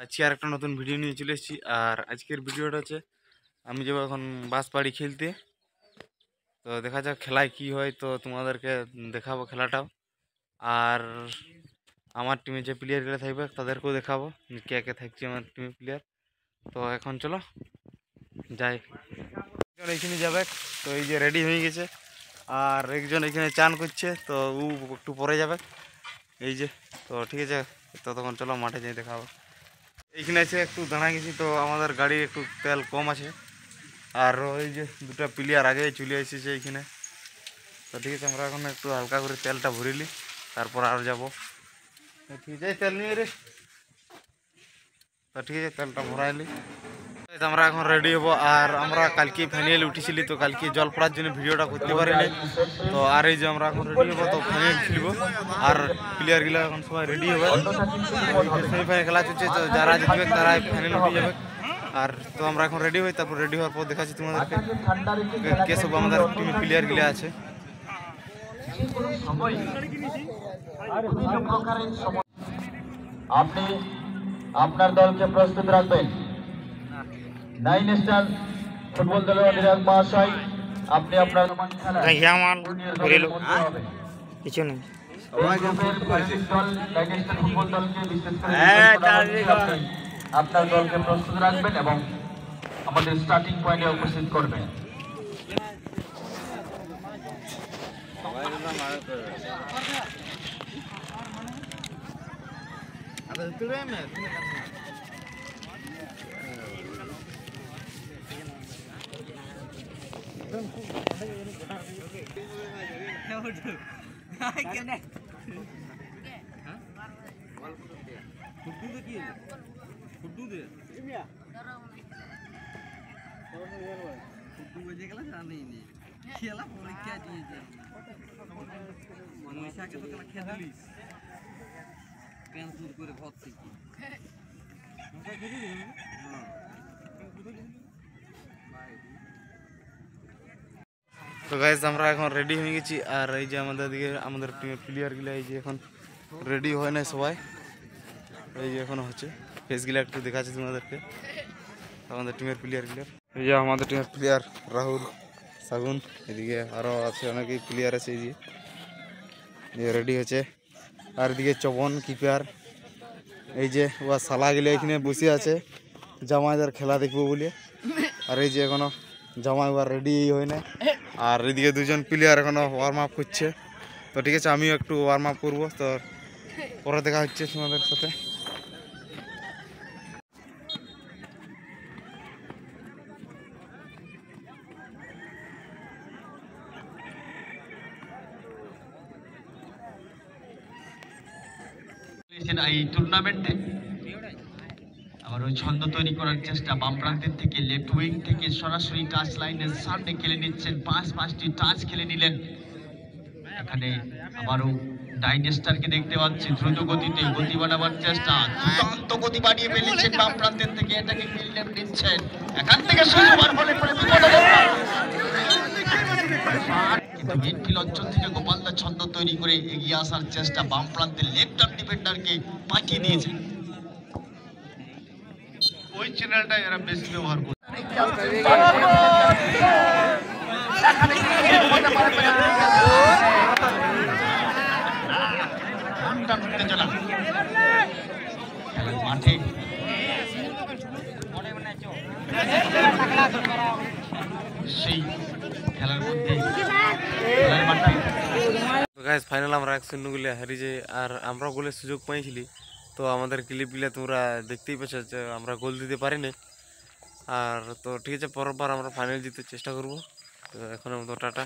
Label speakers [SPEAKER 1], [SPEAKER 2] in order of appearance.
[SPEAKER 1] আজকে আর একটা নতুন ভিডিও নিয়ে চলে এসেছি। আর আজকের ভিডিওটা হচ্ছে আমি যাবো এখন বাঁশবাড়ি খেলতে। তো দেখা যাক খেলায় কি হয়, তো তোমাদেরকে দেখাবো খেলাটাও। আর আমার টিমে যে প্লেয়ারগুলো থাকবে তাদেরকেও দেখাবো কে কে থাকছে আমার টিমে প্লেয়ার। তো এখন চলো যাই, এইখানে যাবে। তো এই যে রেডি হয়ে গেছে, আর একজন এখানে চান করছে, তো ও একটু পরে যাবে এই যে। তো ঠিক আছে, ততক্ষণ চলো মাঠে যাই দেখাবো। এইখানে এসে একটু দাঁড়া গেছি, তো আমাদের গাড়ি একটু তেল কম আছে। আর ওই যে দুটা প্লেয়ার আগে চলে এসেছে এইখানে। তো ঠিক আছে, আমরা এখন একটু হালকা করে তেলটা ভরিলি, তারপর আর যাবো। ঠিক আছে, তেল নিয়ে রে। তো ঠিক আছে, তেলটা ভরাইলি। আমরা এখন রেডি হবো। আর আমরা কালকে ফাইনাল উঠেছিলি, তো কালকে জল পড়ার জন্য ভিডিওটা করতে পারিনি। তো আর এই যে আমরা এখন রেডি হবো, তো ফাইনাল খেলবো। আর প্লেয়ারগুলো এখন সবাই রেডি হবে। সেমিফাইনাল খেলা চলছে, তো যারা জিতবে তারা ফাইনাল উঠে যাবে। আর তো আমরা এখন রেডি হই, তারপর রেডি হওয়ার পর দেখাচ্ছি তোমাদেরকে কে সব আমাদের টিমে প্লেয়ারগুলো আছে।
[SPEAKER 2] আপনি আপনার দলকে প্রস্তুত রাখবেন। 9 স্টার ফুটবল দলের অধিনায়ক মহাশয়, আপনি আপনার
[SPEAKER 1] কিছু নেই।
[SPEAKER 2] ফুটবল দলকে বিশেষ করে আপনার দলকে প্রস্তুত রাখবেন এবং আমাদের স্টার্টিং পয়েন্টে উপস্থিত করবেন।
[SPEAKER 1] তো গাইজ আমরা এখন রেডি হয়ে গেছি। আর এই যে আমাদের দিকে আমাদের টিমের প্লেয়ারগুলো এই যে এখন রেডি হয় না সবাই, এই যে এখনো হচ্ছে। ফেসগুলো একটু দেখাচ্ছি তোমাদেরকে, আমাদের টিমের প্লেয়ারগুলো। এই যে আমাদের টিমের প্লেয়ার রাহুল, সাগুন, এদিকে আরও আছে অনেকেই প্লেয়ার আছে এই যে রেডি হয়েছে। আর এদিকে চবন কিপার, এই যে ওরা সালাগুলো এখানে বসে আছে জামাইদার খেলা দেখবো বলে। আর এই যে এখনো জামাই ওরা রেডি হয় না। আর এদিকে দুজন প্লেয়ার এখনো ওয়ার্ম আপ করছে। তো ঠিক আছে, আমিও একটু ওয়ার্ম আপ করবো, তো পরে দেখা হচ্ছে তোমাদের সাথে।
[SPEAKER 2] এই টুর্নামেন্টে আবার ওই ছন্দ তৈরি করার চেষ্টা, বাম প্রান্তের থেকে লেফট উইং থেকে সরাসরি টাচ লাইনের সামনে খেলে নিচ্ছেন, পাঁচটি টাচ খেলে নিলেন। এখানে আবারও ডাইনেস্টারকে দেখতে পাচ্ছি দ্রুত গতিতে গতি বাড়াবার চেষ্টা, দুর্দান্ত গতি বাড়িয়ে ফেলেছেন বাম প্রান্তের থেকে, এটাকে ফিল্ডার নিচ্ছেন এখান থেকে সুযোগ বলে কিন্তু মিডফিল্ড অঞ্চল থেকে গোপালদা ছন্দ তৈরি করে এগিয়ে আসার চেষ্টা, বাম প্রান্তে লেফট আর্ম ডিফেন্ডারকে পাঠিয়ে দিয়েছেন। ওই চ্যানেলটা এরা বেশি ব্যবহার করে। মাঠে সেই খেলার মধ্যে
[SPEAKER 1] ফাইনাল আমরা 1-0 গোলে হারিয়ে যাই। আর আমরা গোলের সুযোগ পাইছিলি, তো আমাদের ক্লিপগুলো তোমরা দেখতেই পাচ্ছ যে আমরা গোল দিতে পারিনি। আর তো ঠিক আছে, পরের বার আমরা ফাইনাল জিততে চেষ্টা করবো। তো এখন টাটা।